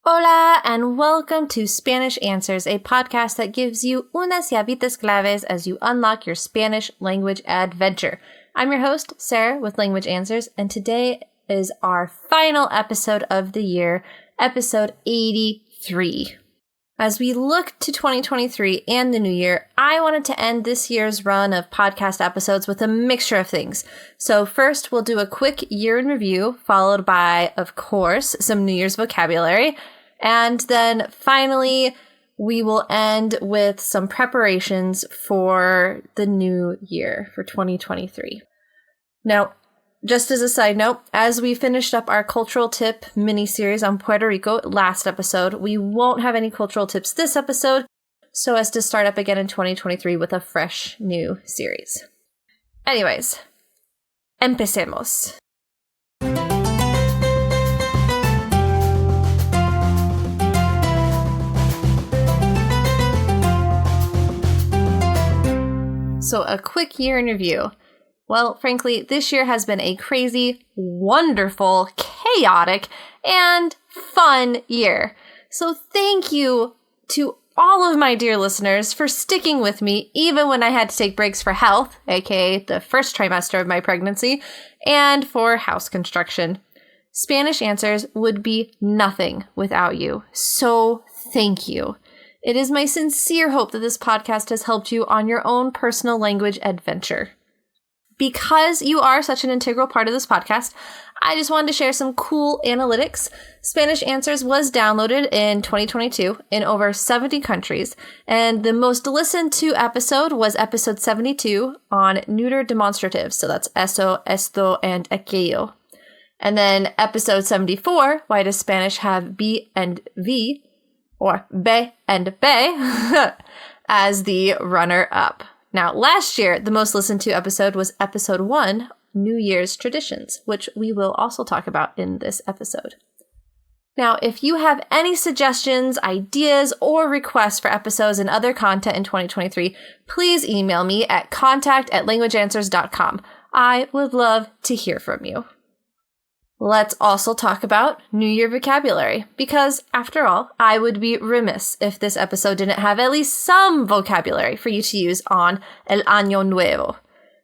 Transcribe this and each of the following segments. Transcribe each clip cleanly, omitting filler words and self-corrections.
Hola, and welcome to Spanish Answers, a podcast that gives you unas llavitas claves as you unlock your Spanish language adventure. I'm your host, Sarah, with Language Answers, and today is our final episode of the year, episode 83. As we look to 2023 and the new year, I wanted to end this year's run of podcast episodes with a mixture of things. So first, we'll do a quick year in review, followed by, of course, some New Year's vocabulary. And then finally, we will end with some preparations for the new year for 2023. Now, just as a side note, as we finished up our cultural tip mini-series on Puerto Rico last episode, we won't have any cultural tips this episode, so as to start up again in 2023 with a fresh new series. Anyways, empecemos. So a quick year in review. Well, frankly, this year has been a crazy, wonderful, chaotic, and fun year. So thank you to all of my dear listeners for sticking with me even when I had to take breaks for health, aka the first trimester of my pregnancy, and for house construction. Spanish Answers would be nothing without you. So thank you. It is my sincere hope that this podcast has helped you on your own personal language adventure. Because you are such an integral part of this podcast, I just wanted to share some cool analytics. Spanish Answers was downloaded in 2022 in over 70 countries, and the most listened to episode was episode 72 on neuter demonstratives. So that's eso, esto, and aquello. And then episode 74, why does Spanish have B and V, or be and be, as the runner-up. Now, last year, the most listened to episode was episode 1, New Year's Traditions, which we will also talk about in this episode. Now, if you have any suggestions, ideas, or requests for episodes and other content in 2023, please email me at contact@languageanswers.com. I would love to hear from you. Let's also talk about New Year vocabulary, because after all, I would be remiss if this episode didn't have at least some vocabulary for you to use on El Año Nuevo.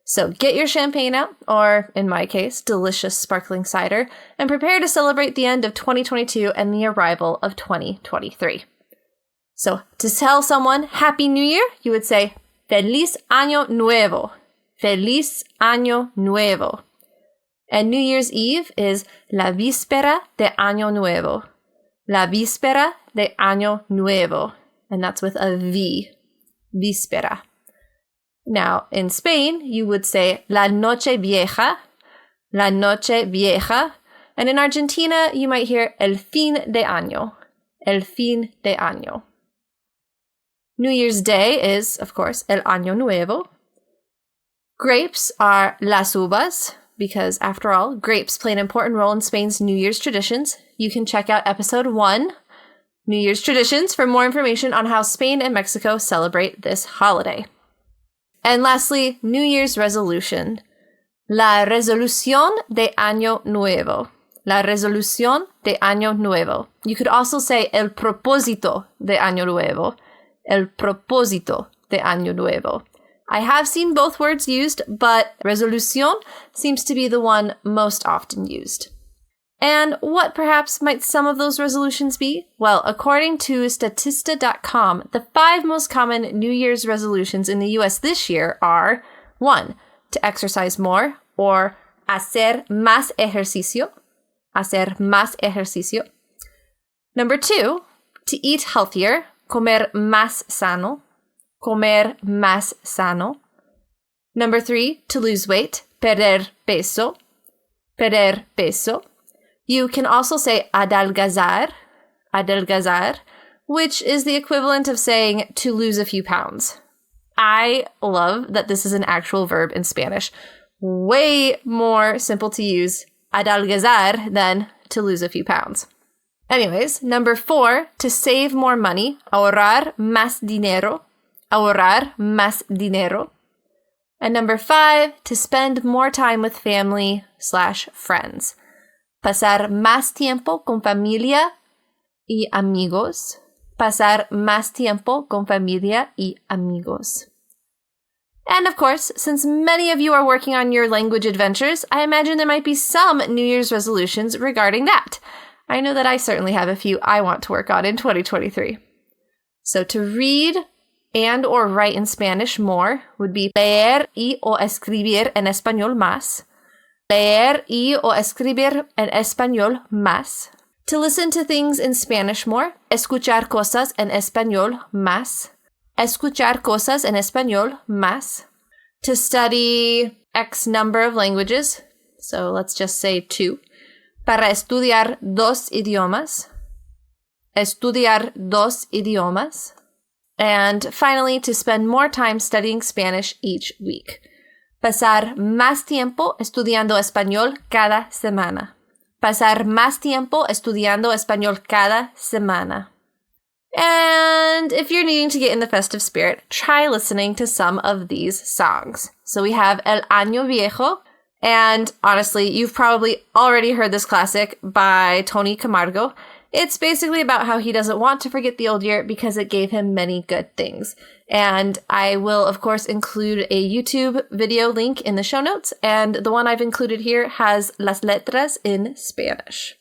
So get your champagne out, or in my case, delicious sparkling cider, and prepare to celebrate the end of 2022 and the arrival of 2023. So to tell someone Happy New Year, you would say Feliz Año Nuevo. Feliz Año Nuevo. And New Year's Eve is La Víspera de Año Nuevo. La Víspera de Año Nuevo. And that's with a V. Víspera. Now, in Spain, you would say La Noche Vieja. La Noche Vieja. And in Argentina, you might hear El Fin de Año. El Fin de Año. New Year's Day is, of course, El Año Nuevo. Grapes are Las Uvas, because after all, grapes play an important role in Spain's New Year's traditions. You can check out episode 1, New Year's Traditions, for more information on how Spain and Mexico celebrate this holiday. And lastly, New Year's resolution. La resolución de Año Nuevo. La resolución de Año Nuevo. You could also say el propósito de Año Nuevo. El propósito de Año Nuevo. I have seen both words used, but resolución seems to be the one most often used. And what perhaps might some of those resolutions be? Well, according to Statista.com, the 5 most common New Year's resolutions in the US this year are 1. To exercise more, or hacer más ejercicio. Hacer más ejercicio. Number 2, to eat healthier, comer más sano. Comer más sano. Number 3, to lose weight, perder peso. Perder peso. You can also say adelgazar, adelgazar, which is the equivalent of saying to lose a few pounds. I love that this is an actual verb in Spanish. Way more simple to use adelgazar than to lose a few pounds. Anyways, number 4, to save more money, ahorrar más dinero. Ahorrar más dinero. And number 5, to spend more time with family/friends. Pasar más tiempo con familia y amigos. Pasar más tiempo con familia y amigos. And of course, since many of you are working on your language adventures, I imagine there might be some New Year's resolutions regarding that. I know that I certainly have a few I want to work on in 2023. So to read and or write in Spanish more would be leer y o escribir en español más. Leer y o escribir en español más. To listen to things in Spanish more, escuchar cosas en español más. Escuchar cosas en español más. To study X number of languages, so let's just say 2. Para estudiar 2 idiomas. Estudiar 2 idiomas. And finally, to spend more time studying Spanish each week. Pasar más tiempo estudiando español cada semana. Pasar más tiempo estudiando español cada semana. And if you're needing to get in the festive spirit, try listening to some of these songs. So we have El Año Viejo, and honestly, you've probably already heard this classic by Tony Camargo. It's basically about how he doesn't want to forget the old year because it gave him many good things. And I will, of course, include a YouTube video link in the show notes, and the one I've included here has las letras in Spanish.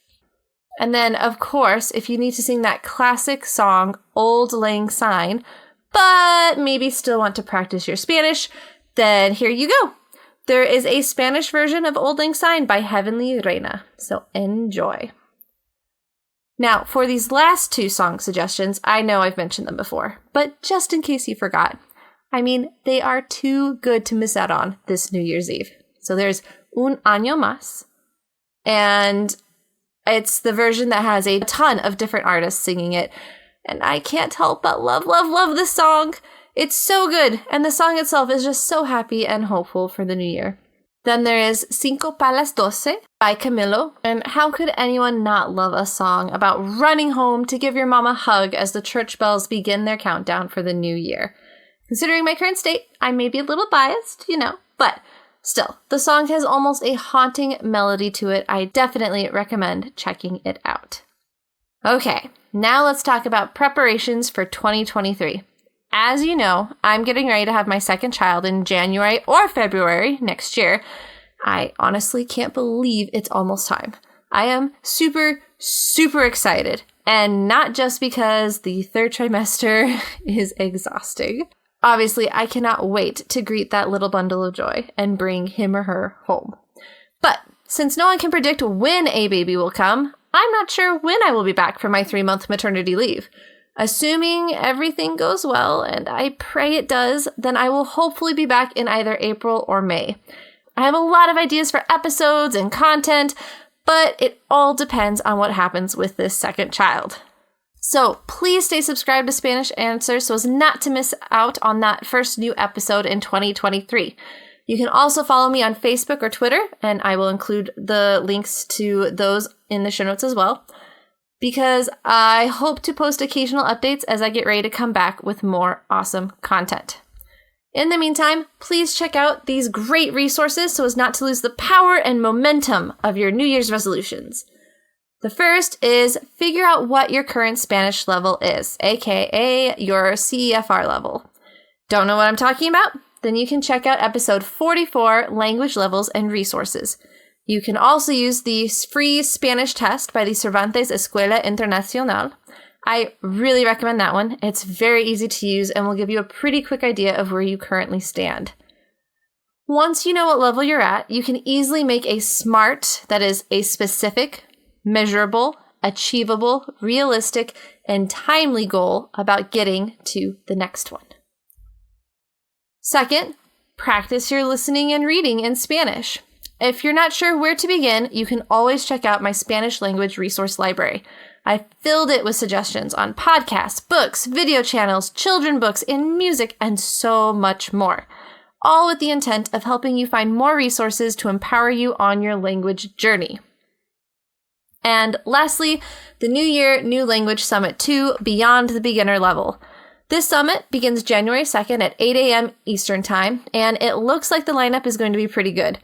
And then, of course, if you need to sing that classic song, Auld Lang Syne, but maybe still want to practice your Spanish, then here you go. There is a Spanish version of Auld Lang Syne by Heavenly Reina, so enjoy. Now, for these last 2 song suggestions, I know I've mentioned them before, but just in case you forgot, I mean, they are too good to miss out on this New Year's Eve. So there's Un Año Más, and it's the version that has a ton of different artists singing it, and I can't help but love, love, love this song. It's so good, and the song itself is just so happy and hopeful for the new year. Then there is Cinco para las 12 by Camilo, and how could anyone not love a song about running home to give your mom a hug as the church bells begin their countdown for the new year? Considering my current state, I may be a little biased, but still, the song has almost a haunting melody to it. I definitely recommend checking it out. Okay, now let's talk about preparations for 2023. As you know, I'm getting ready to have my second child in January or February next year. I honestly can't believe it's almost time. I am super, super excited. And not just because the 3rd trimester is exhausting. Obviously, I cannot wait to greet that little bundle of joy and bring him or her home. But since no one can predict when a baby will come, I'm not sure when I will be back from my 3-month maternity leave. Assuming everything goes well, and I pray it does, then I will hopefully be back in either April or May. I have a lot of ideas for episodes and content, but it all depends on what happens with this second child. So please stay subscribed to Spanish Answers so as not to miss out on that first new episode in 2023. You can also follow me on Facebook or Twitter, and I will include the links to those in the show notes as well, because I hope to post occasional updates as I get ready to come back with more awesome content. In the meantime, please check out these great resources so as not to lose the power and momentum of your New Year's resolutions. The first is figure out what your current Spanish level is, aka your CEFR level. Don't know what I'm talking about? Then you can check out episode 44, Language Levels and Resources. You can also use the free Spanish test by the Cervantes Escuela Internacional. I really recommend that one. It's very easy to use and will give you a pretty quick idea of where you currently stand. Once you know what level you're at, you can easily make a SMART, that is a specific, measurable, achievable, realistic, and timely goal about getting to the next one. Second, practice your listening and reading in Spanish. If you're not sure where to begin, you can always check out my Spanish language resource library. I filled it with suggestions on podcasts, books, video channels, children books, and music, and so much more. All with the intent of helping you find more resources to empower you on your language journey. And lastly, the New Year, New Language Summit 2, Beyond the Beginner Level. This summit begins January 2nd at 8 a.m. Eastern Time, and it looks like the lineup is going to be pretty good.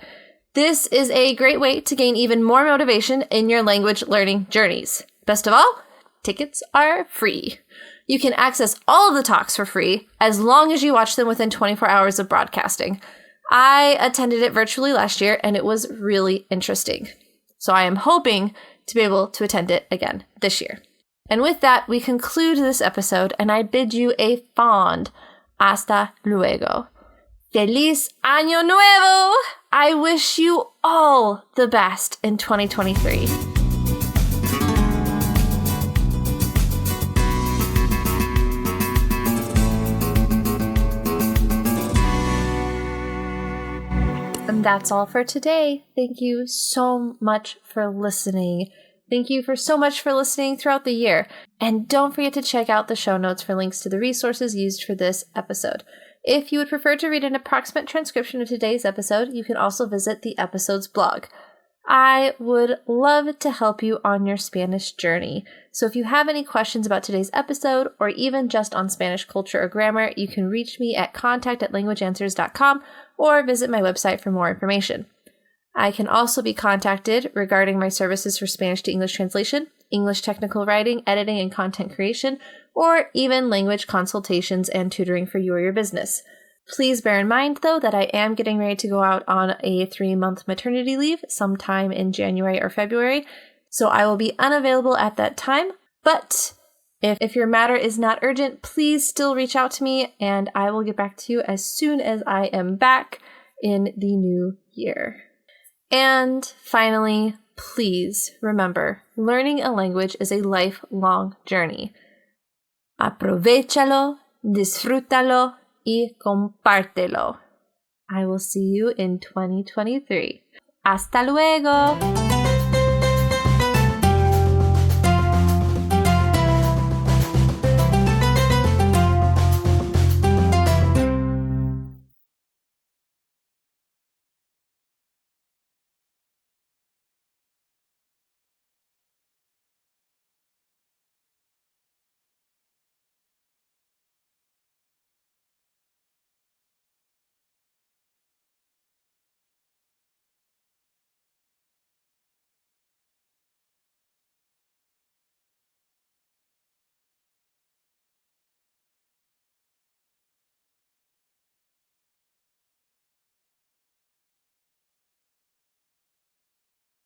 This is a great way to gain even more motivation in your language learning journeys. Best of all, tickets are free. You can access all of the talks for free as long as you watch them within 24 hours of broadcasting. I attended it virtually last year and it was really interesting. So I am hoping to be able to attend it again this year. And with that, we conclude this episode and I bid you a fond hasta luego. Feliz Año Nuevo! I wish you all the best in 2023. And that's all for today. Thank you so much for listening. Thank you so much for listening throughout the year. And don't forget to check out the show notes for links to the resources used for this episode. If you would prefer to read an approximate transcription of today's episode, you can also visit the episode's blog. I would love to help you on your Spanish journey. So if you have any questions about today's episode, or even just on Spanish culture or grammar, you can reach me at contact@languageanswers.com or visit my website for more information. I can also be contacted regarding my services for Spanish to English translation, English technical writing, editing, and content creation, or even language consultations and tutoring for you or your business. Please bear in mind, though, that I am getting ready to go out on a 3-month maternity leave sometime in January or February, so I will be unavailable at that time. But if your matter is not urgent, please still reach out to me, and I will get back to you as soon as I am back in the new year. And finally, please remember, learning a language is a lifelong journey. Aprovéchalo, disfrútalo, y compártelo. I will see you in 2023. Hasta luego!